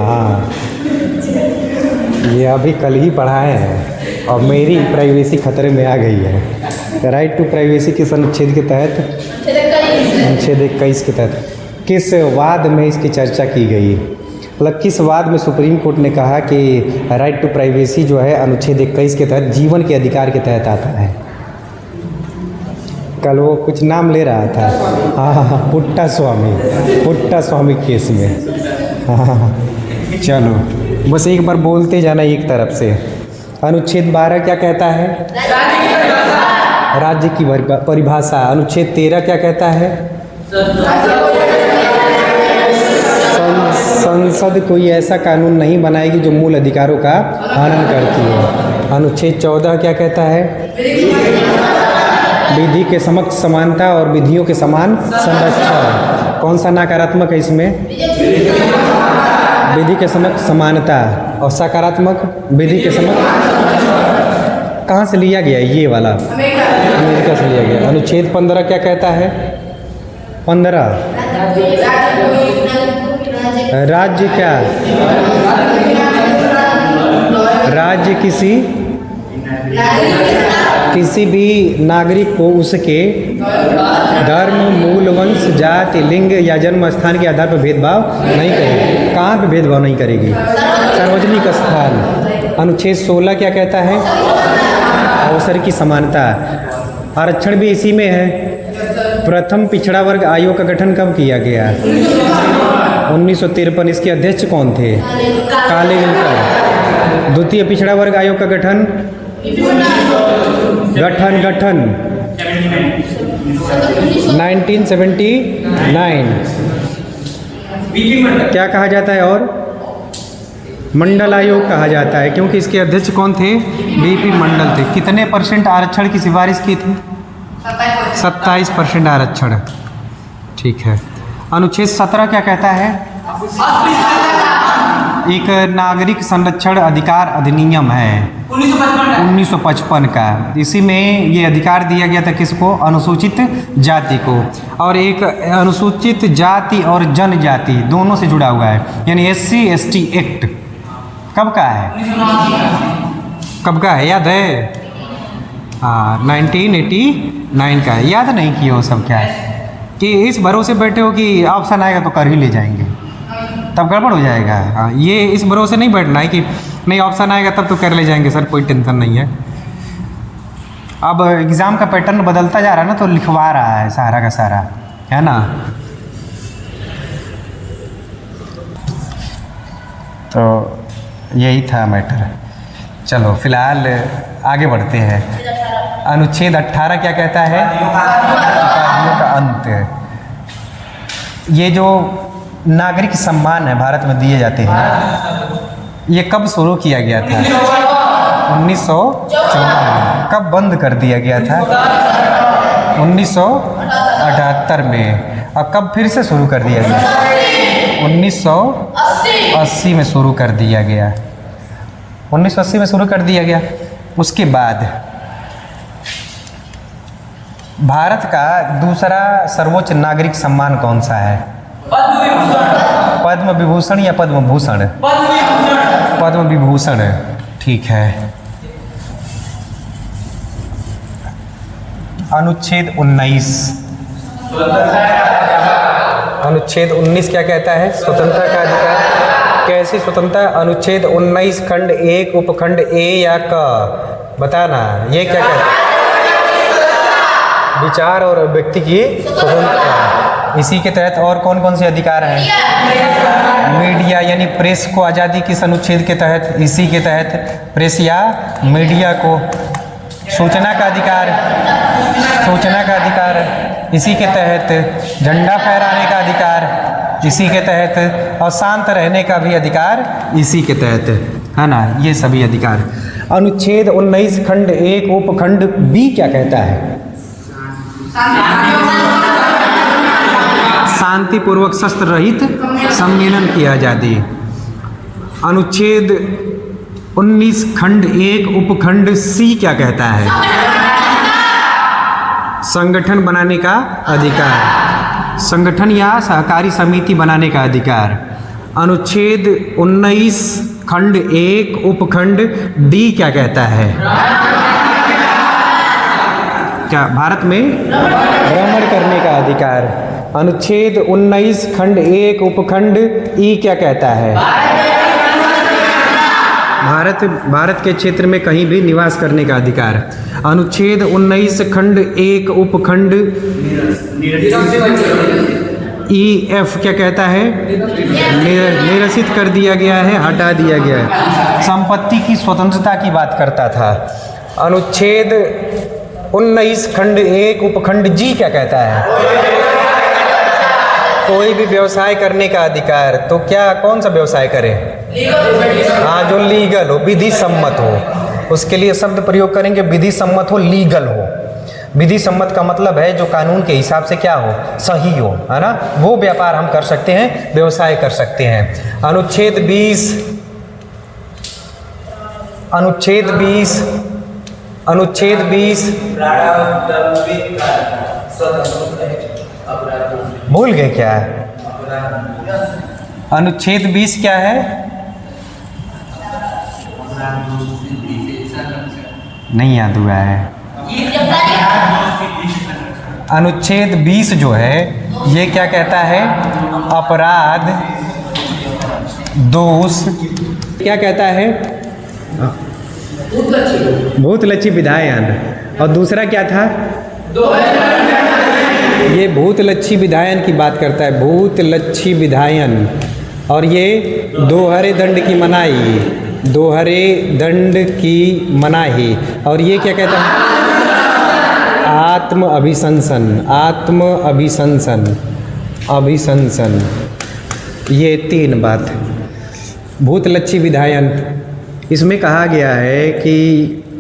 हाँ, ये अभी कल ही पढ़ाए हैं और मेरी प्राइवेसी खतरे में आ गई है। राइट टू प्राइवेसी किस अनुच्छेद के तहत? अनुच्छेद 21 के तहत किस वाद में इसकी चर्चा की गई? मतलब किस वाद में सुप्रीम कोर्ट ने कहा कि राइट टू प्राइवेसी जो है अनुच्छेद 21 के तहत जीवन के अधिकार के तहत आता है? कल वो कुछ नाम ले रहा था, हाँ, पुट्टा स्वामी केस में। हाँ, चलो बस एक बार बोलते जाना एक तरफ से। अनुच्छेद 12 क्या कहता है? राज्य की परिभाषा। अनुच्छेद 13 क्या कहता है? संसद कोई ऐसा कानून नहीं बनाएगी जो मूल अधिकारों का हनन करती है। अनुच्छेद 14 क्या कहता है? विधि के समक्ष समानता और विधियों के समान संरक्षण। कौन सा नकारात्मक है इसमें? विधि के समक्ष समानता। और सकारात्मक विधि के समक्ष कहाँ से लिया गया? ये वाला अमेरिका से लिया गया। अनुच्छेद 15 क्या कहता है? 15 राज्य क्या? राज्य किसी भी नागरिक को उसके धर्म, मूल, वंश, जाति, लिंग या जन्म स्थान के आधार पर भेदभाव नहीं करेगी। कहाँ पे भेदभाव नहीं करेगी? सार्वजनिक स्थान। अनुच्छेद 16 क्या कहता है? अवसर की समानता। आरक्षण भी इसी में है। प्रथम पिछड़ा वर्ग आयोग का गठन कब किया गया? 1953। इसके अध्यक्ष कौन थे? काले विल्कर। द्वितीय पिछड़ा वर्ग आयोग का गठन 1979। क्या कहा जाता है? और मंडल आयोग कहा जाता है, क्योंकि इसके अध्यक्ष कौन थे? बीपी मंडल थे। कितने % आरक्षण की सिफारिश की थी? 27% आरक्षण। ठीक है। अनुच्छेद 17 क्या कहता है? एक नागरिक संरक्षण अधिकार अधिनियम है 1955 का। इसी में ये अधिकार दिया गया था किसको? अनुसूचित जाति को। और एक अनुसूचित जाति और जनजाति दोनों से जुड़ा हुआ है, यानी SC ST एक्ट कब का है? कब का है याद है? हाँ, 1989 का है। याद नहीं किए हो सब? क्या कि इस भरोसे बैठे हो कि ऑप्शन आएगा तो कर ही ले जाएंगे, तब गड़बड़ हो जाएगा। हाँ, ये इस भरोसे नहीं बैठना है कि नहीं ऑप्शन आएगा तब तो कर ले जाएंगे सर, कोई टेंशन नहीं है। अब एग्ज़ाम का पैटर्न बदलता जा रहा है ना, तो लिखवा रहा है सारा का सारा, है ना। तो यही था मैटर। चलो फिलहाल आगे बढ़ते हैं। अनुच्छेद 18 क्या कहता है? अपराधियों का अंत। ये जो नागरिक सम्मान है भारत में दिए जाते हैं, ये कब शुरू किया गया था? 1954। कब बंद कर दिया गया था? 1978 में। और कब फिर से शुरू कर दिया गया? 1980 में शुरू कर दिया गया। 1980 में शुरू कर दिया गया। उसके बाद भारत का दूसरा सर्वोच्च नागरिक सम्मान कौन सा है? पद्म विभूषण या पद्म भूषण? पद्म विभूषण। ठीक है। अनुच्छेद 19। अनुच्छेद 19 क्या कहता है? स्वतंत्रता का अधिकार। कैसी स्वतंत्रता? अनुच्छेद 19 खंड 1 उपखंड A या क बताना। ये क्या कहता है? विचार और व्यक्ति की स्वतंत्रता। इसी के तहत और कौन कौन से अधिकार हैं? मीडिया यानी प्रेस को आज़ादी किस अनुच्छेद के तहत? इसी के तहत प्रेस या मीडिया को। सूचना का अधिकार, सूचना का अधिकार इसी के तहत। झंडा फहराने का अधिकार इसी के तहत। और शांत रहने का भी अधिकार इसी के तहत, है ना। ये सभी अधिकार। अनुच्छेद 19 खंड 1 उपखंड B क्या कहता है? शांतिपूर्वक शस्त्र रहित सम्मेलन की आज़ादी। अनुच्छेद 19 खंड 1 उपखंड C क्या कहता है? संगठन बनाने का अधिकार, संगठन या सहकारी समिति बनाने का अधिकार। अनुच्छेद 19 खंड 1 उपखंड डी क्या कहता है? क्या भारत में भ्रमण करने का अधिकार। अनुच्छेद 19 खंड 1 उपखंड ई क्या कहता है? भारत के क्षेत्र में कहीं भी निवास करने का अधिकार। अनुच्छेद 19 खंड 1 उपखंड ई एफ क्या कहता है? निरसित कर दिया गया है, हटा दिया गया है। संपत्ति की स्वतंत्रता की बात करता था। अनुच्छेद 19 खंड 1 उपखंड जी क्या कहता है? कोई भी व्यवसाय करने का अधिकार। तो क्या कौन सा व्यवसाय करें? हाँ, जो लीगल हो, विधि सम्मत हो, उसके लिए शब्द प्रयोग करेंगे विधि सम्मत हो, लीगल हो। विधि सम्मत का मतलब है जो कानून के हिसाब से क्या हो, सही हो, है ना, वो व्यापार हम कर सकते हैं, व्यवसाय कर सकते हैं। अनुच्छेद 20 भूल गए क्या? अनुच्छेद 20 क्या है? नहीं याद हुआ है। अनुच्छेद 20 जो है ये क्या कहता है? अपराध, दोष क्या कहता है? भूतलक्षी विधायन। और दूसरा क्या था? ये भूतलक्षी विधायन की बात करता है, भूतलक्षी विधायन। और ये दोहरे दंड की मनाही, दोहरे दंड की मनाही। और ये क्या कहता है? आत्म अभिशंसन, आत्म अभिशंसन, अभिशंसन। ये 3 बात। भूतलक्षी विधायन, इसमें कहा गया है कि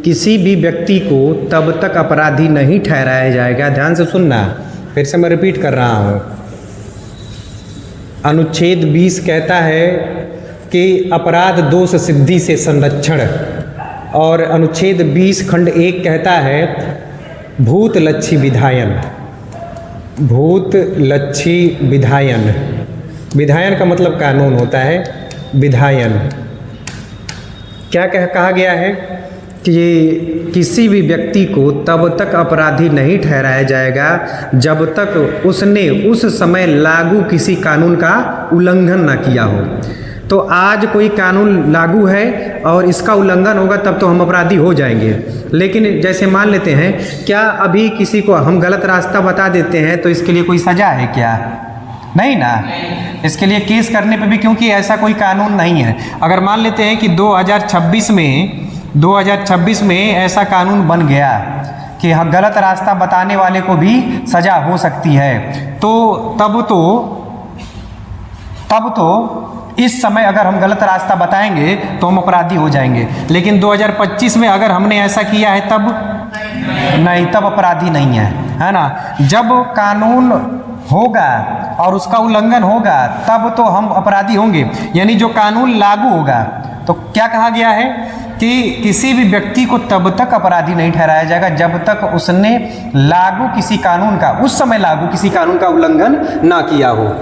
किसी भी व्यक्ति को तब तक अपराधी नहीं ठहराया जाएगा। ध्यान से सुनना, फिर से मैं रिपीट कर रहा हूँ। अनुच्छेद 20 कहता है कि अपराध दोष सिद्धि से संरक्षण। और अनुच्छेद 20 खंड 1 कहता है भूतलक्षी विधायन, भूतलक्षी विधायन। विधायन का मतलब कानून होता है, विधायन। क्या कहा गया है कि किसी भी व्यक्ति को तब तक अपराधी नहीं ठहराया जाएगा जब तक उसने उस समय लागू किसी कानून का उल्लंघन ना किया हो। तो आज कोई कानून लागू है और इसका उल्लंघन होगा तब तो हम अपराधी हो जाएंगे। लेकिन जैसे मान लेते हैं, क्या अभी किसी को हम गलत रास्ता बता देते हैं तो इसके लिए कोई सज़ा है क्या? नहीं ना। इसके लिए केस करने पे भी, क्योंकि ऐसा कोई कानून नहीं है। अगर मान लेते हैं कि 2026 में ऐसा कानून बन गया कि गलत रास्ता बताने वाले को भी सज़ा हो सकती है, तो तब तो इस समय अगर हम गलत रास्ता बताएंगे तो हम अपराधी हो जाएंगे। लेकिन 2025 में अगर हमने ऐसा किया है तब नहीं, तब अपराधी नहीं है ना। जब कानून होगा और उसका उल्लंघन होगा तब तो हम अपराधी होंगे, यानी जो कानून लागू होगा। तो क्या कहा गया है कि किसी भी व्यक्ति को तब तक अपराधी नहीं ठहराया जाएगा जब तक उसने लागू किसी कानून का, उस समय लागू किसी कानून का उल्लंघन ना किया हो।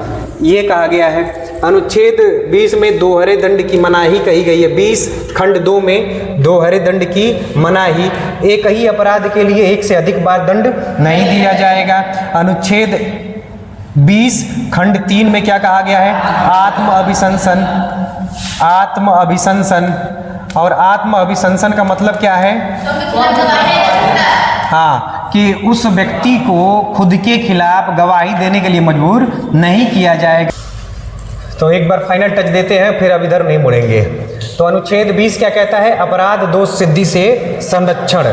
ये कहा गया है। अनुच्छेद 20 में दोहरे दंड की मनाही कही गई है। 20 खंड 2 में दोहरे दंड की मनाही, एक ही अपराध के लिए एक से अधिक बार दंड नहीं दिया जाएगा। अनुच्छेद 20 खंड 3 में क्या कहा गया है? आत्म अभिशंसन, आत्म अभिशंसन। और आत्म अभिशंसन का मतलब क्या है? हाँ, कि उस व्यक्ति को खुद के खिलाफ गवाही देने के लिए मजबूर नहीं किया जाएगा। तो एक बार फाइनल टच देते हैं, फिर अब इधर नहीं मुड़ेंगे। तो अनुच्छेद 20 क्या कहता है? अपराध दोष सिद्धि से संरक्षण।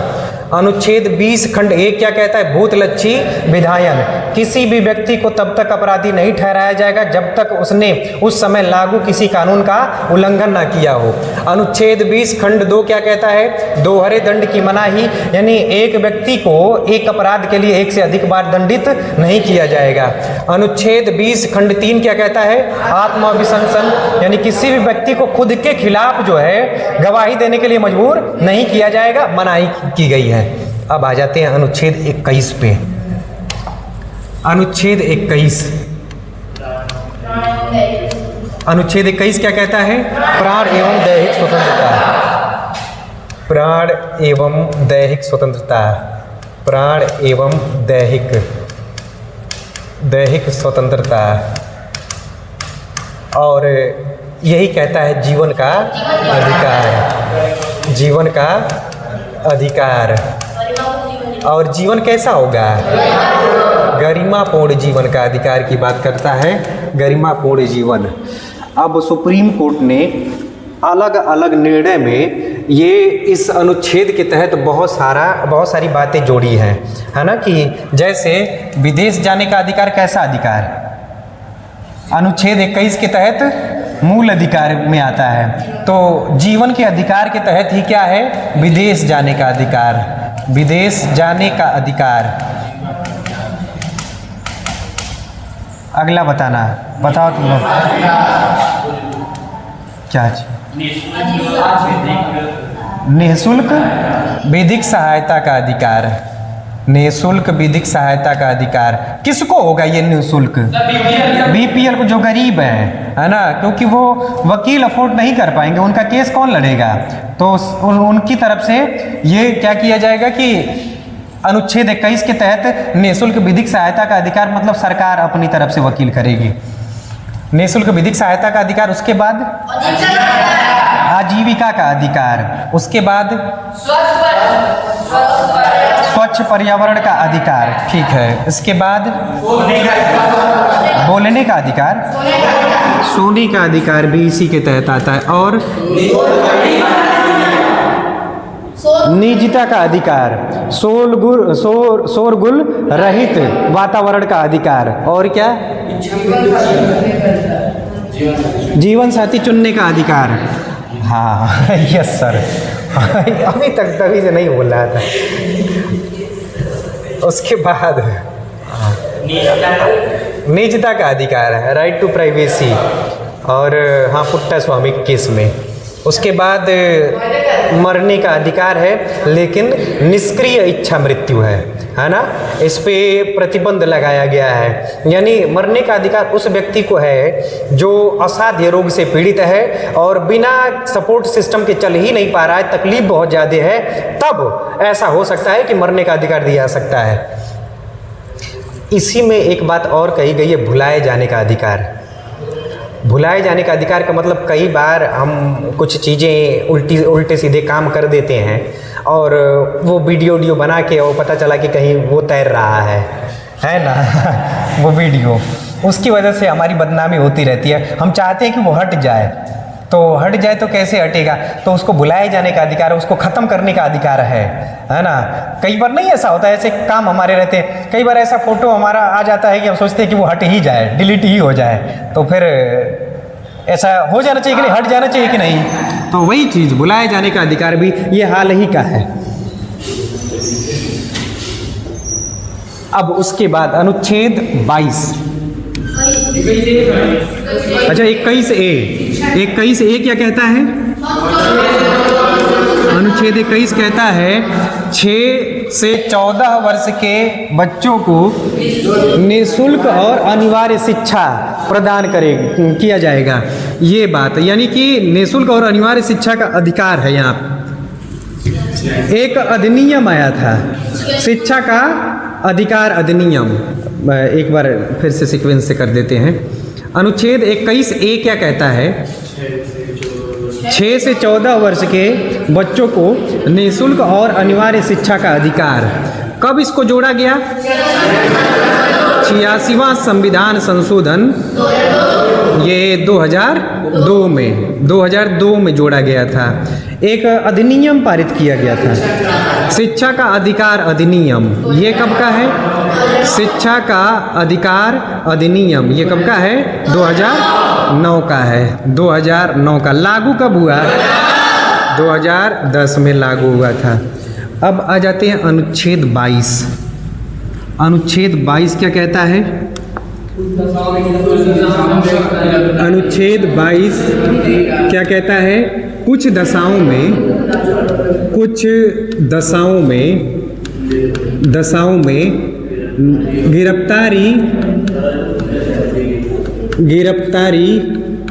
अनुच्छेद 20 खंड 1 क्या कहता है? भूतलक्षी विधायन। किसी भी व्यक्ति को तब तक अपराधी नहीं ठहराया जाएगा जब तक उसने उस समय लागू किसी कानून का उल्लंघन ना किया हो। अनुच्छेद 20 खंड 2 क्या कहता है? दोहरे दंड की मनाही, यानी एक व्यक्ति को एक अपराध के लिए एक से अधिक बार दंडित नहीं किया जाएगा। अनुच्छेद 20 खंड 3 क्या कहता है? आत्म अभिशंसन, यानी किसी भी व्यक्ति को खुद के खिलाफ जो है गवाही देने के लिए मजबूर नहीं किया जाएगा, मनाही की गई है। अब आ जाते हैं अनुच्छेद 21 पे। अनुच्छेद 21, अनुच्छेद 21 क्या कहता है? प्राण एवं दैहिक स्वतंत्रता। प्राण एवं दैहिक स्वतंत्रता। प्राण एवं दैहिक स्वतंत्रता। और यही कहता है जीवन का अधिकार। जीवन का अधिकार। और जीवन कैसा होगा? गरिमापूर्ण जीवन का अधिकार की बात करता है, गरिमापूर्ण जीवन। अब सुप्रीम कोर्ट ने अलग अलग निर्णय में ये इस अनुच्छेद के तहत बहुत सारी बातें जोड़ी हैं, है ना, कि जैसे विदेश जाने का अधिकार कैसा अधिकार? अनुच्छेद 21 के तहत मूल अधिकार में आता है। तो जीवन के अधिकार के तहत ही क्या है? विदेश जाने का अधिकार। विदेश जाने का अधिकार। अगला बताना, बताओ तुम लोग क्या चीज? निःशुल्क विधिक सहायता का अधिकार। निःशुल्क विधिक सहायता का अधिकार किसको होगा? ये निःशुल्क बीपीएल को, जो गरीब है ना, क्योंकि वो वकील अफोर्ड नहीं कर पाएंगे, उनका केस कौन लड़ेगा? तो उनकी तरफ से ये क्या किया जाएगा कि अनुच्छेद 21 के तहत निःशुल्क विधिक सहायता का अधिकार, मतलब सरकार अपनी तरफ से वकील करेगी। निःशुल्क विधिक सहायता का अधिकार, उसके बाद आजीविका का अधिकार, उसके बाद स्वच्छ पर्यावरण का अधिकार, ठीक है, इसके बाद बोलने का अधिकार, सोने का अधिकार भी इसी के तहत आता है, और निजता का अधिकार, शोरगुल रहित वातावरण का अधिकार, और क्या? जीवन साथी चुनने का अधिकार। हाँ यस सर, अभी तक तभी से नहीं बोल रहा था। उसके बाद निजता का अधिकार है, राइट टू प्राइवेसी, और हाँ पुट्टा स्वामी केस में। उसके बाद मरने का अधिकार है, लेकिन निष्क्रिय इच्छा मृत्यु है ना, इस पे प्रतिबंध लगाया गया है। यानी मरने का अधिकार उस व्यक्ति को है जो असाध्य रोग से पीड़ित है और बिना सपोर्ट सिस्टम के चल ही नहीं पा रहा है, तकलीफ बहुत ज़्यादा है, तब ऐसा हो सकता है कि मरने का अधिकार दिया जा सकता है। इसी में एक बात और कही गई है, भुलाए जाने का अधिकार। भुलाए जाने का अधिकार का मतलब कई बार हम कुछ चीज़ें उल्टे सीधे काम कर देते हैं और वो वीडियो बना के और पता चला कि कहीं वो तैर रहा है ना वो वीडियो, उसकी वजह से हमारी बदनामी होती रहती है। हम चाहते हैं कि वो हट जाए, तो हट जाए तो कैसे हटेगा? तो उसको भुलाए जाने का अधिकार है, उसको ख़त्म करने का अधिकार है ना। कई बार नहीं ऐसा होता है, ऐसे काम हमारे रहते हैं, कई बार ऐसा फ़ोटो हमारा आ जाता है कि हम सोचते हैं कि वो हट ही जाए, डिलीट ही हो जाए, तो फिर ऐसा हो जाना चाहिए कि नहीं, हट जाना चाहिए कि नहीं? तो वही चीज़ भुलाए जाने का अधिकार भी ये हाल ही का है। अब उसके बाद अनुच्छेद 22, अच्छा 21A क्या कहता है? अनुच्छेद 21 कहता है 6 से 14 वर्ष के बच्चों को निःशुल्क और अनिवार्य शिक्षा प्रदान किया जाएगा। ये बात यानी कि निःशुल्क और अनिवार्य शिक्षा का अधिकार है। यहाँ एक अधिनियम आया था, शिक्षा का अधिकार अधिनियम, एक बार फिर से सीक्वेंस से कर देते हैं। अनुच्छेद 21A क्या कहता है? 6 से 14 वर्ष के बच्चों को निःशुल्क और अनिवार्य शिक्षा का अधिकार। कब इसको जोड़ा गया? 86वां संविधान संशोधन, ये 2002 में जोड़ा गया था। एक अधिनियम पारित किया गया था, शिक्षा का अधिकार अधिनियम। ये कब का है? शिक्षा का अधिकार अधिनियम, ये कब का है? 2009 का है, 2009 का। लागू कब हुआ? 2010 में लागू हुआ था। अब आ जाते हैं अनुच्छेद 22। अनुच्छेद 22 क्या कहता है? अनुच्छेद 22 क्या कहता है? कुछ दशाओं में गिरफ्तारी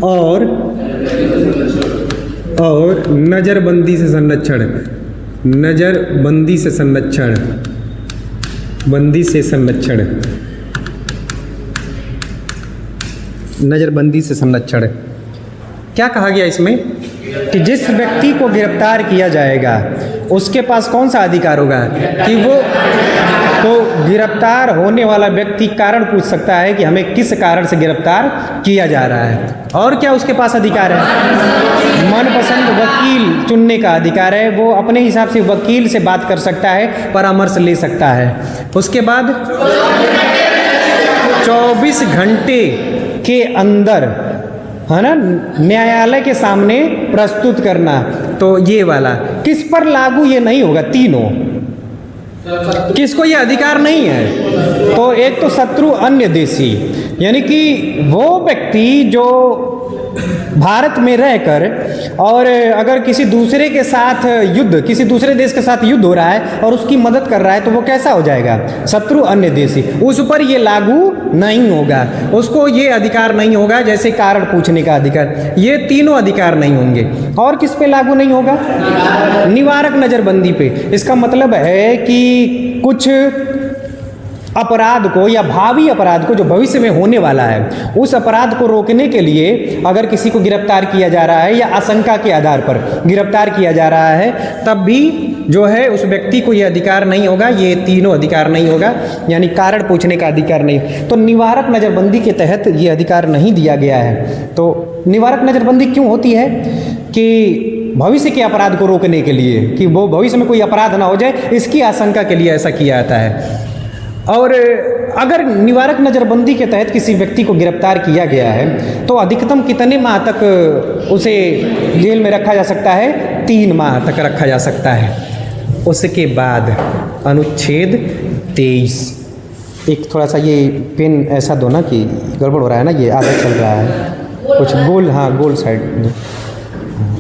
और नज़रबंदी से संरक्षण, नज़रबंदी से संरक्षण, बंदी से संरक्षण, नज़रबंदी से संरक्षण। क्या कहा गया इसमें कि जिस व्यक्ति को गिरफ्तार किया जाएगा उसके पास कौन सा अधिकार होगा कि वो तो गिरफ्तार होने वाला व्यक्ति कारण पूछ सकता है कि हमें किस कारण से गिरफ्तार किया जा रहा है। और क्या उसके पास अधिकार है? मनपसंद वकील चुनने का अधिकार है। वो अपने हिसाब से वकील से बात कर सकता है, परामर्श ले सकता है। उसके बाद 24 घंटे के अंदर, है ना, न्यायालय के सामने प्रस्तुत करना। तो ये वाला किस पर लागू ये नहीं होगा? तीनों किसको ये अधिकार नहीं है? तो एक तो शत्रु अन्य देशी, यानी कि वो व्यक्ति जो भारत में रहकर और अगर किसी दूसरे के साथ युद्ध, किसी दूसरे देश के साथ युद्ध हो रहा है और उसकी मदद कर रहा है, तो वो कैसा हो जाएगा? शत्रु अन्य देशी। उस पर ये लागू नहीं होगा, उसको ये अधिकार नहीं होगा। जैसे कारण पूछने का अधिकार, ये तीनों अधिकार नहीं होंगे। और किस पे लागू नहीं होगा? निवारक नज़रबंदी पे। इसका मतलब है कि कुछ अपराध को या भावी अपराध को जो भविष्य में होने वाला है, उस अपराध को रोकने के लिए अगर किसी को गिरफ्तार किया जा रहा है या आशंका के आधार पर गिरफ्तार किया जा रहा है, तब भी जो है उस व्यक्ति को ये अधिकार नहीं होगा, ये तीनों अधिकार नहीं होगा, यानी कारण पूछने का अधिकार नहीं। तो निवारक नज़रबंदी के तहत ये अधिकार नहीं दिया गया है। तो निवारक नज़रबंदी क्यों होती है? कि भविष्य के अपराध को रोकने के लिए, कि वो भविष्य में कोई अपराध ना हो जाए, इसकी आशंका के लिए ऐसा किया जाता है। और अगर निवारक नज़रबंदी के तहत किसी व्यक्ति को गिरफ्तार किया गया है तो अधिकतम कितने माह तक उसे जेल में रखा जा सकता है? 3 माह तक रखा जा सकता है। उसके बाद अनुच्छेद 23, एक थोड़ा सा ये पेन ऐसा दो ना कि गड़बड़ हो रहा है ना, ये आधा चल रहा है कुछ गोल, हाँ गोल साइड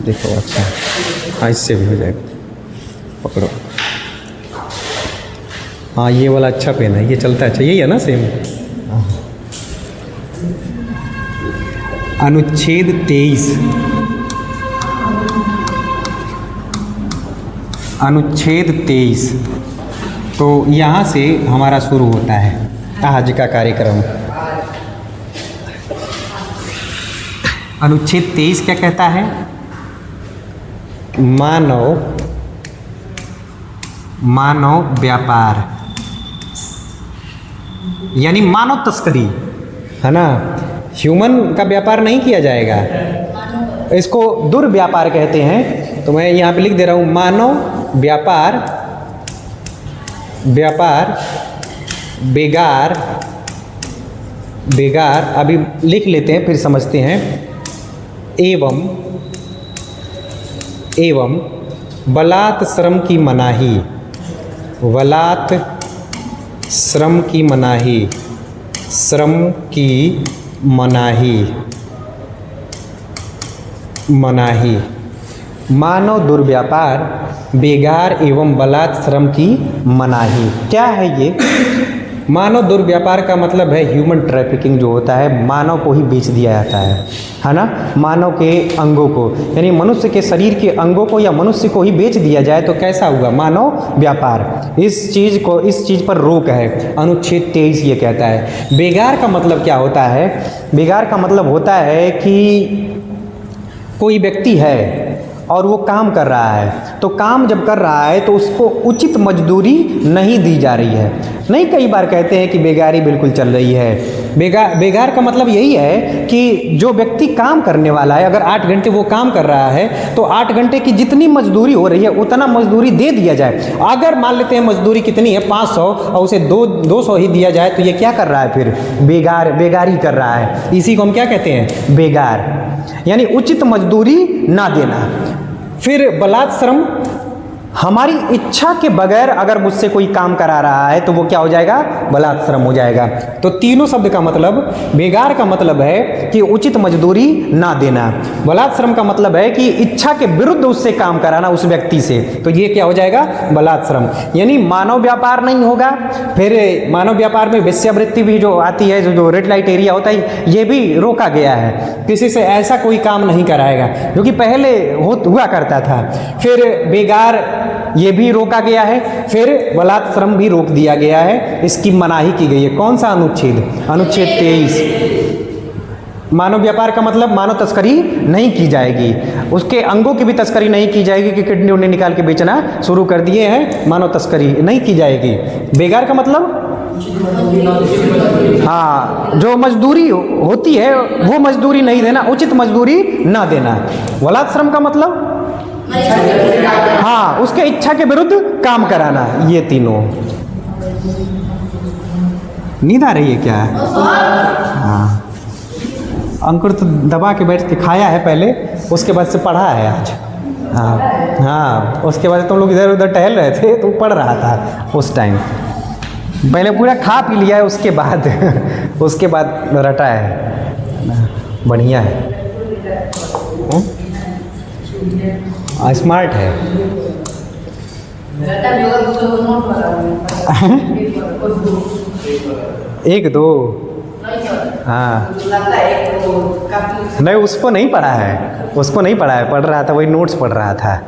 देखो। अच्छा हाँ, इससे भी हो जाएगा, पकड़ो। हाँ ये वाला अच्छा पेन है, ये चलता है। अच्छा यही है ना सेम। अनुच्छेद 23, अनुच्छेद 23। तो यहाँ से हमारा शुरू होता है आज का कार्यक्रम। अनुच्छेद 23 क्या कहता है? मानव व्यापार, यानी मानव तस्करी, है ना। ह्यूमन का व्यापार नहीं किया जाएगा, इसको दुर्व्यापार कहते हैं। तो मैं यहाँ पे लिख दे रहा हूँ मानव व्यापार, बेगार, अभी लिख लेते हैं फिर समझते हैं। एवं बलात् श्रम की मनाही, बलात् श्रम की मनाही, श्रम की मनाही, मानव दुर्व्यापार, बेगार एवं बलात् श्रम की मनाही। क्या है ये? मानव दुर्व्यापार का मतलब है ह्यूमन ट्रैफिकिंग, जो होता है मानव को ही बेच दिया जाता है ना, मानव के अंगों को, यानी मनुष्य के शरीर के अंगों को या मनुष्य को ही बेच दिया जाए तो कैसा होगा? मानव व्यापार। इस चीज़ पर रोक है, अनुच्छेद 23 ये कहता है। बेगार का मतलब क्या होता है? बेगार का मतलब होता है कि कोई व्यक्ति है और वो काम कर रहा है, तो काम जब कर रहा है तो उसको उचित मजदूरी नहीं दी जा रही है। नहीं, कई बार कहते हैं कि बेगारी बिल्कुल चल रही है। बेगार का मतलब यही है कि जो व्यक्ति काम करने वाला है, अगर 8 घंटे वो काम कर रहा है तो 8 घंटे की जितनी मजदूरी हो रही है उतना मजदूरी दे दिया जाए। अगर मान लेते हैं मजदूरी कितनी है 500 और उसे 200 ही दिया जाए, तो ये क्या कर रहा है? फिर बेगारी कर रहा है। इसी को हम क्या कहते हैं? बेगार, यानी उचित मजदूरी ना देना। फिर बलात् श्रम, हमारी इच्छा के बगैर अगर मुझसे कोई काम करा रहा है तो वो क्या हो जाएगा, बलात्श्रम हो जाएगा। तो तीनों शब्द का मतलब, बेगार का मतलब है कि उचित मजदूरी ना देना, बलात्श्रम का मतलब है कि इच्छा के विरुद्ध उससे काम कराना उस व्यक्ति से, तो ये क्या हो जाएगा, बलात्श्रम। यानी मानव व्यापार नहीं होगा। फिर मानव व्यापार में वेश्यावृत्ति भी जो आती है, जो रेड लाइट एरिया होता है, ये भी रोका गया है। किसी से ऐसा कोई काम नहीं कराएगा जो कि पहले हुआ करता था। फिर बेगार ये भी रोका गया है, फिर बलात्श्रम भी रोक दिया गया है, इसकी मनाही की गई है। कौन सा अनुच्छेद, अनुच्छेद 23। मानव व्यापार का मतलब मानव तस्करी नहीं की जाएगी, उसके अंगों की भी तस्करी नहीं की जाएगी कि किडनी उन्नी निकाल के बेचना शुरू कर दिए हैं, मानव तस्करी नहीं की जाएगी। बेगार का मतलब, हाँ, जो मजदूरी होती है वो मजदूरी नहीं देना, उचित मजदूरी ना देना। बलात्श्रम का मतलब, हाँ, उसके इच्छा के विरुद्ध काम कराना। ये तीनों। नींद आ रही है क्या? हाँ, अंकुर तो दबा के बैठ के खाया है पहले, उसके बाद से पढ़ा है आज। हाँ हाँ, उसके बाद तुम लोग इधर उधर टहल रहे थे तो पढ़ रहा था उस टाइम। पहले पूरा खा पी लिया है, उसके बाद उसके बाद रटा है। बढ़िया है, स्मार्ट है। एक दो, हाँ, नहीं उसको नहीं पढ़ा है, उसको नहीं पढ़ा है, पढ़ रहा था, वही नोट्स पढ़ रहा था,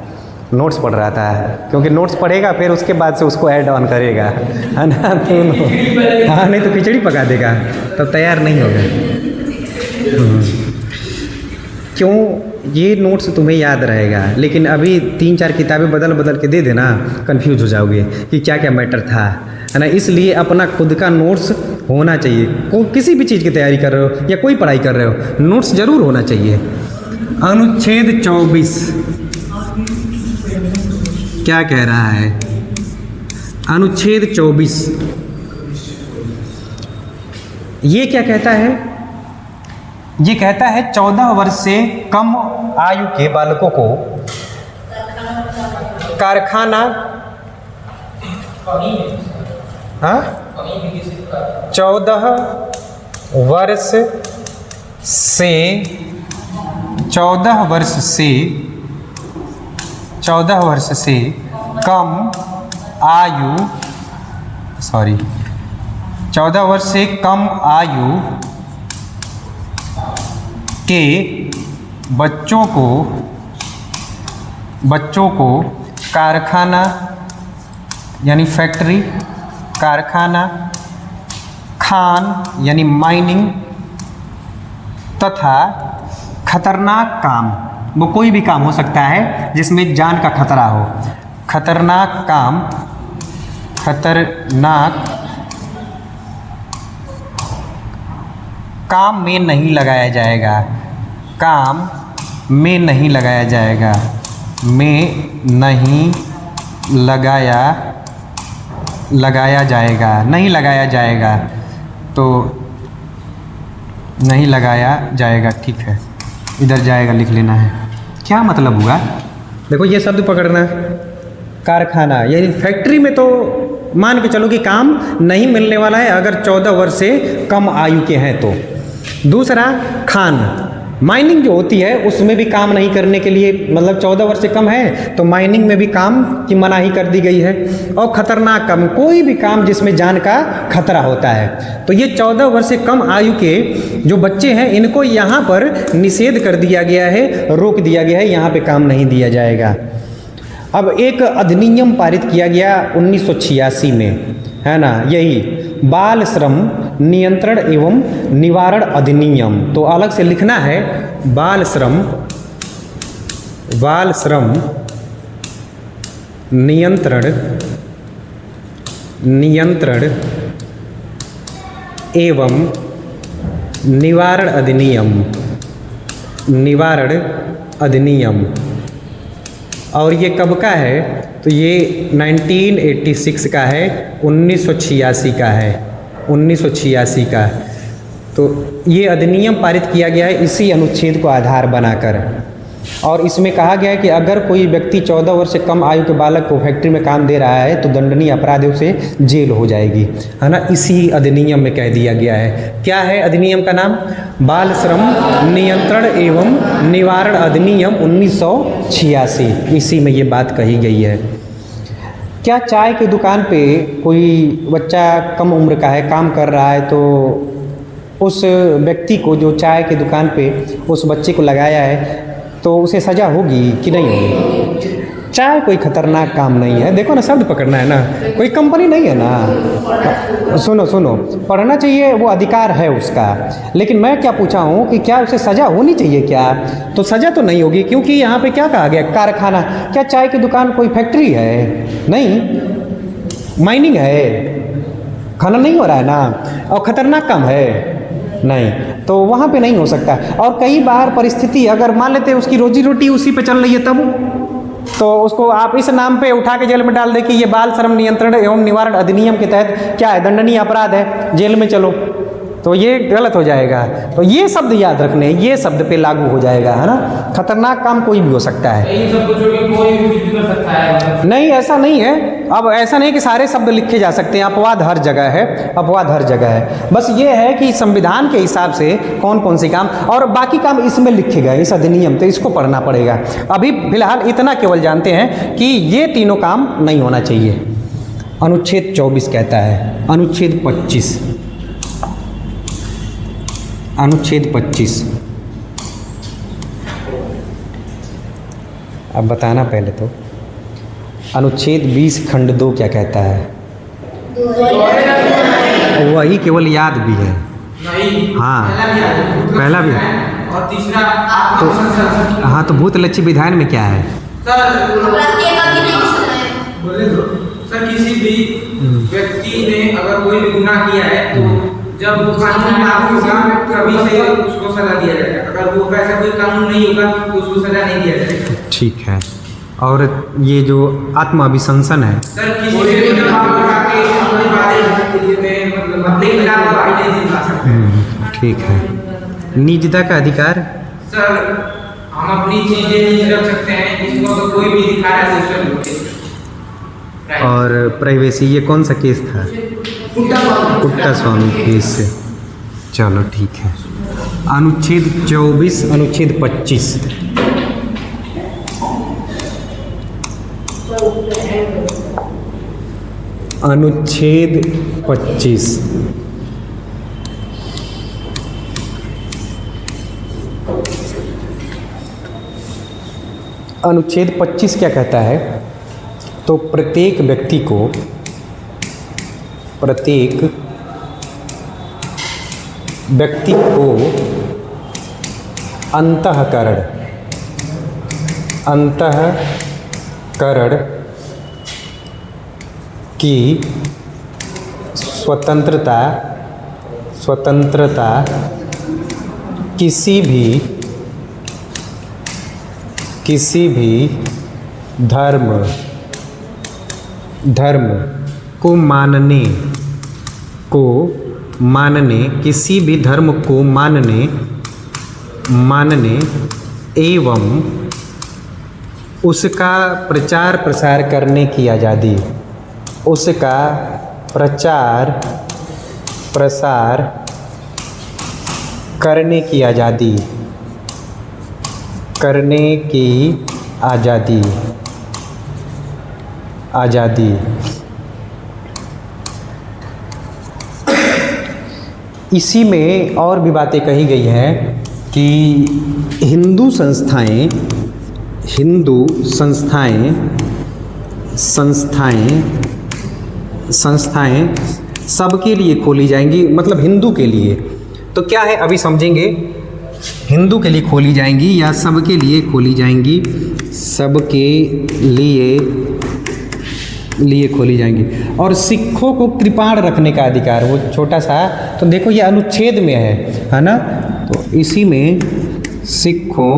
नोट्स पढ़ रहा था, क्योंकि नोट्स पढ़ेगा फिर उसके बाद से उसको ऐड ऑन करेगा, है ना। तो हाँ, नहीं तो खिचड़ी पका देगा, तब तैयार नहीं होगा। क्यों, ये नोट्स तुम्हें याद रहेगा, लेकिन अभी 3-4 किताबें बदल बदल के दे देना, कंफ्यूज हो जाओगे कि क्या क्या मैटर था, है ना। इसलिए अपना खुद का नोट्स होना चाहिए। किसी भी चीज़ की तैयारी कर रहे हो या कोई पढ़ाई कर रहे हो, नोट्स जरूर होना चाहिए। अनुच्छेद 24 क्या कह रहा है? अनुच्छेद 24 ये क्या कहता है? ये कहता है 14 वर्ष से कम आयु के बालकों को कारखाना, हाँ, 14 वर्ष से 14 वर्ष से कम आयु, 14 वर्ष से कम आयु के बच्चों को कारखाना यानी फैक्ट्री, कारखाना, खान यानी माइनिंग तथा खतरनाक काम, वो कोई भी काम हो सकता है जिसमें जान का खतरा हो, खतरनाक काम में नहीं लगाया जाएगा, काम में नहीं लगाया जाएगा, नहीं लगाया जाएगा, तो नहीं लगाया जाएगा, ठीक है, इधर जाएगा लिख लेना है। क्या मतलब हुआ? देखो ये शब्द पकड़ना, कारखाना यानी फैक्ट्री में तो मान के चलो कि काम नहीं मिलने वाला है अगर 14 वर्ष से कम आयु के हैं तो। दूसरा, खान, माइनिंग जो होती है उसमें भी काम नहीं करने के लिए, मतलब 14 वर्ष से कम है तो माइनिंग में भी काम की मनाही कर दी गई है। और खतरनाक काम, कोई भी काम जिसमें जान का खतरा होता है। तो ये 14 वर्ष से कम आयु के जो बच्चे हैं इनको यहाँ पर निषेध कर दिया गया है, रोक दिया गया है, यहाँ पे काम नहीं दिया जाएगा। अब एक अधिनियम पारित किया गया 1986 में, है ना, यही बाल श्रम नियंत्रण एवं निवारण अधिनियम। तो अलग से लिखना है, बाल श्रम नियंत्रण एवं निवारण अधिनियम। और ये कब का है? तो ये 1986 का है, 1986 का है, 1986 का। तो ये अधिनियम पारित किया गया है इसी अनुच्छेद को आधार बनाकर। और इसमें कहा गया है कि अगर कोई व्यक्ति 14 वर्ष से कम आयु के बालक को फैक्ट्री में काम दे रहा है तो दंडनीय अपराध है, उसे जेल हो जाएगी, है ना। इसी अधिनियम में कह दिया गया है। क्या है अधिनियम का नाम? बाल श्रम नियंत्रण एवं निवारण अधिनियम 1986। इसी में ये बात कही गई है। क्या चाय की दुकान पे कोई बच्चा कम उम्र का है, काम कर रहा है, तो उस व्यक्ति को जो चाय की दुकान पे उस बच्चे को लगाया है तो उसे सज़ा होगी कि नहीं होगी? चाय कोई खतरनाक काम नहीं है, देखो ना, शब्द पकड़ना है ना, कोई कंपनी नहीं है ना। सुनो सुनो, पढ़ना चाहिए, वो अधिकार है उसका। लेकिन मैं क्या पूछा हूँ कि क्या उसे सज़ा होनी चाहिए क्या? तो सज़ा तो नहीं होगी, क्योंकि यहाँ पे क्या कहा गया? कारखाना। क्या चाय की दुकान कोई फैक्ट्री है? नहीं। माइनिंग है, खनन नहीं हो रहा है ना, और ख़तरनाक काम है नहीं, तो वहाँ पे नहीं हो सकता। और कई बार परिस्थिति, अगर मान लेते हैं उसकी रोजी रोटी उसी पे चल रही है, तब तो उसको आप इस नाम पे उठा के जेल में डाल दे कि ये बाल श्रम नियंत्रण एवं निवारण अधिनियम के तहत क्या है, दंडनीय अपराध है, जेल में चलो, तो ये गलत हो जाएगा। तो ये शब्द याद रखने, ये शब्द पे लागू हो जाएगा, है ना। खतरनाक काम कोई भी हो सकता है, नहीं ऐसा नहीं है। अब ऐसा नहीं कि सारे शब्द लिखे जा सकते हैं, अपवाद हर जगह है, अपवाद हर जगह है। बस ये है कि संविधान के हिसाब से कौन कौन से काम और बाकी काम इसमें लिखे गए, इस अधिनियम, तो इसको पढ़ना पड़ेगा। अभी फिलहाल इतना केवल जानते हैं कि ये तीनों काम नहीं होना चाहिए। अनुच्छेद 24 कहता है, अनुच्छेद 25, अनुच्छेद 25 अब बताना पहले तो। अनुच्छेद 20 खंड 2 क्या कहता है? वही केवल याद भी है, हाँ पहला भी है, और तीसरा तो हाँ, तो भूत लक्ष्य विधान में क्या है? सर किसी भी व्यक्ति ने अगर कोई भी गुनाह किया है तो जब वो कानून लागू होगा तभी से उसको सजा दिया जाएगा। अगर वो वैसा कोई कानून नहीं होगा तो उसको सजा नहीं दिया जाएगा। ठीक है। और ये जो आत्म अभिशंसन है सर, किसी से भी अपने बारे में मतलब अपने खिलाफ गवाही नहीं दिला सकते। ठीक है। निजता का अधिकार? सर, हम अपनी चीजें नहीं रख सकते हैं, इसको तो कोई भी दिखा रहा है सोशल मीडिया। और प्राइवेसी, ये कौन सा केस था? कुट्टा स्वामी केस से। चलो ठीक है। अनुच्छेद 24, अनुच्छेद 25, अनुच्छेद 25 अनुच्छेद 25 क्या कहता है? तो प्रत्येक व्यक्ति को, प्रत्येक व्यक्ति को अंतःकरण की स्वतंत्रता किसी भी धर्म को मानने किसी भी धर्म को मानने एवं उसका प्रचार प्रसार करने की आज़ादी, उसका प्रचार प्रसार करने की आज़ादी, आज़ादी। इसी में और भी बातें कही गई हैं कि हिंदू संस्थाएं सबके लिए खोली जाएंगी, मतलब हिंदू के लिए। तो क्या है अभी समझेंगे, हिंदू के लिए खोली जाएंगी या सबके लिए खोली जाएंगी? सबके लिए खोली जाएंगी। और सिखों को कृपाण रखने का अधिकार, वो छोटा सा, तो देखो ये अनुच्छेद में है ना। तो इसी में सिखों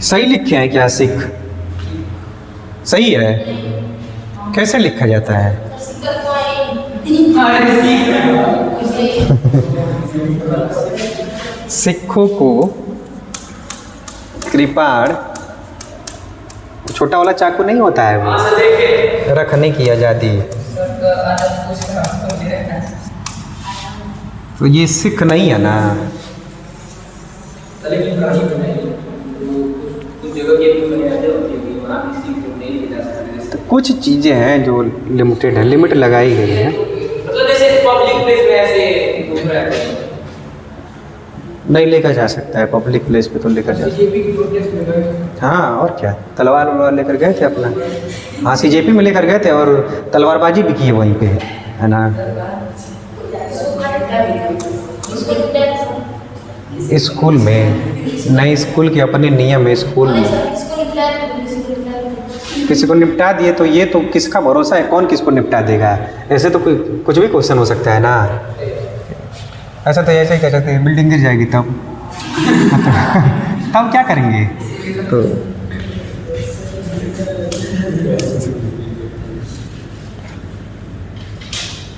सही लिखे हैं क्या? सिख सही है? कैसे लिखा जाता है? सिखों को कृपाण, छोटा वाला चाकू नहीं होता है वो, रखने की आज़ादी। तो ये सिख नहीं है ना। तो कुछ चीज़ें हैं जो लिमिटेड है, लिमिट लगाई गई है। मतलब जैसे पब्लिक प्लेस में ऐसे घूम रहे हैं, नहीं लेकर जा सकता है पब्लिक प्लेस पे, तो लेकर जा सकता है। हाँ और क्या, तलवार वलवार लेकर गए थे अपना। हाँ सीजेपी में लेकर गए थे और तलवारबाजी भी की वहीं पे, है ना। स्कूल में नहीं, स्कूल के अपने नियम है। स्कूल में किसी को निपटा दिए तो ये तो किसका भरोसा है, कौन किसको निपटा देगा। ऐसे तो कोई कुछ भी क्वेश्चन हो सकता है ना। ऐसा तो ऐसा ही कह सकते हैं, बिल्डिंग गिर जाएगी तब तब क्या करेंगे। तो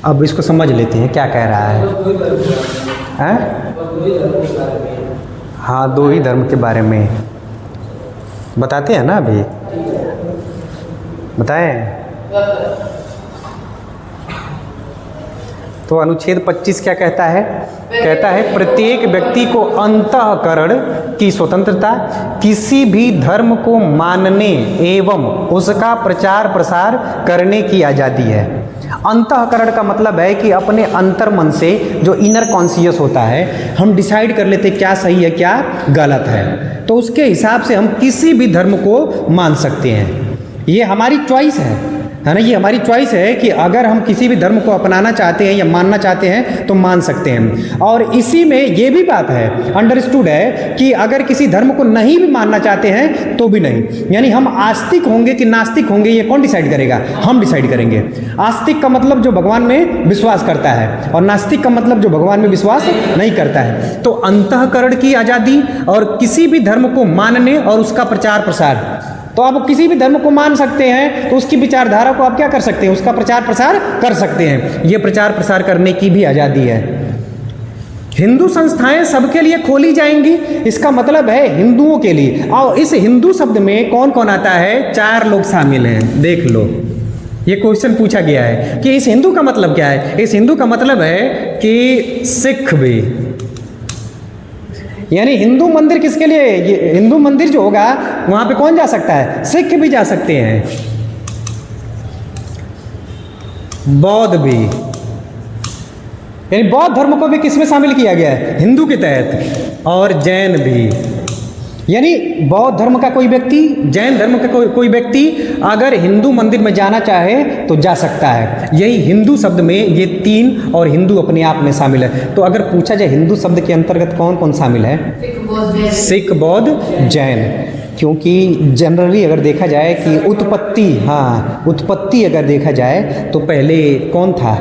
अब इसको समझ लेते हैं क्या कह रहा है। हाँ, दो ही धर्म के बारे में बताते हैं ना, अभी बताएं। तो अनुच्छेद 25 क्या कहता है? कहता है प्रत्येक व्यक्ति को अंतःकरण की स्वतंत्रता, किसी भी धर्म को मानने एवं उसका प्रचार प्रसार करने की आज़ादी है। अंतःकरण का मतलब है कि अपने अंतर मन से, जो इनर कॉन्शियस होता है, हम डिसाइड कर लेते क्या सही है क्या गलत है, तो उसके हिसाब से हम किसी भी धर्म को मान सकते हैं। ये हमारी चॉइस है ना। ये हमारी चॉइस है कि अगर हम किसी भी धर्म को अपनाना चाहते हैं या मानना चाहते हैं तो मान सकते हैं। और इसी में ये भी बात है, अंडरस्टूड है कि अगर किसी धर्म को नहीं भी मानना चाहते हैं तो भी नहीं। यानी हम आस्तिक होंगे कि नास्तिक होंगे, ये कौन डिसाइड करेगा? हम डिसाइड करेंगे। आस्तिक का मतलब जो भगवान में विश्वास करता है, और नास्तिक का मतलब जो भगवान में विश्वास नहीं करता है। तो अंतःकरण की आज़ादी और किसी भी धर्म को मानने और उसका प्रचार प्रसार। तो आप किसी भी धर्म को मान सकते हैं तो उसकी विचारधारा को आप क्या कर सकते हैं? उसका प्रचार प्रसार कर सकते हैं। ये प्रचार प्रसार करने की भी आज़ादी है। हिंदू संस्थाएं सबके लिए खोली जाएंगी, इसका मतलब है हिंदुओं के लिए। और इस हिंदू शब्द में कौन कौन आता है? 4 लोग शामिल हैं, देख लो। ये क्वेश्चन पूछा गया है कि इस हिंदू का मतलब क्या है। इस हिंदू का मतलब है कि सिख भी, यानी हिंदू मंदिर किसके लिए? ये हिंदू मंदिर जो होगा वहां पे कौन जा सकता है? सिख भी जा सकते हैं, बौद्ध भी, यानी बौद्ध धर्म को भी किसमें शामिल किया गया है? हिंदू के तहत। और जैन भी, यानी बौद्ध धर्म का कोई व्यक्ति, जैन धर्म का कोई व्यक्ति अगर हिंदू मंदिर में जाना चाहे तो जा सकता है। यही हिंदू शब्द में ये 3, और हिंदू अपने आप में शामिल है। तो अगर पूछा जाए हिंदू शब्द के अंतर्गत कौन कौन शामिल है? सिख, बौद्ध, जैन। क्योंकि जनरली अगर देखा जाए कि उत्पत्ति, हाँ उत्पत्ति अगर देखा जाए तो पहले कौन था,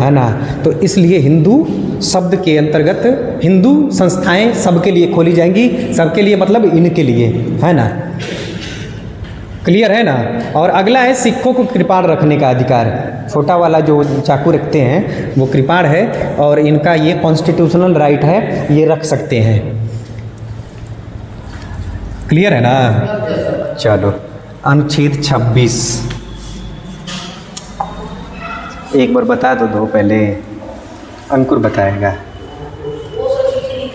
है ना। तो इसलिए हिंदू शब्द के अंतर्गत हिंदू संस्थाएं सबके लिए खोली जाएंगी। सबके लिए मतलब इनके लिए, है ना। क्लियर है ना। और अगला है सिखों को कृपाण रखने का अधिकार। छोटा वाला जो चाकू रखते हैं वो कृपाण है, और इनका ये कॉन्स्टिट्यूशनल राइट है, ये रख सकते हैं। क्लियर है ना। चलो अनुच्छेद 26 एक बार बता दो, पहले अंकुर बताएगा।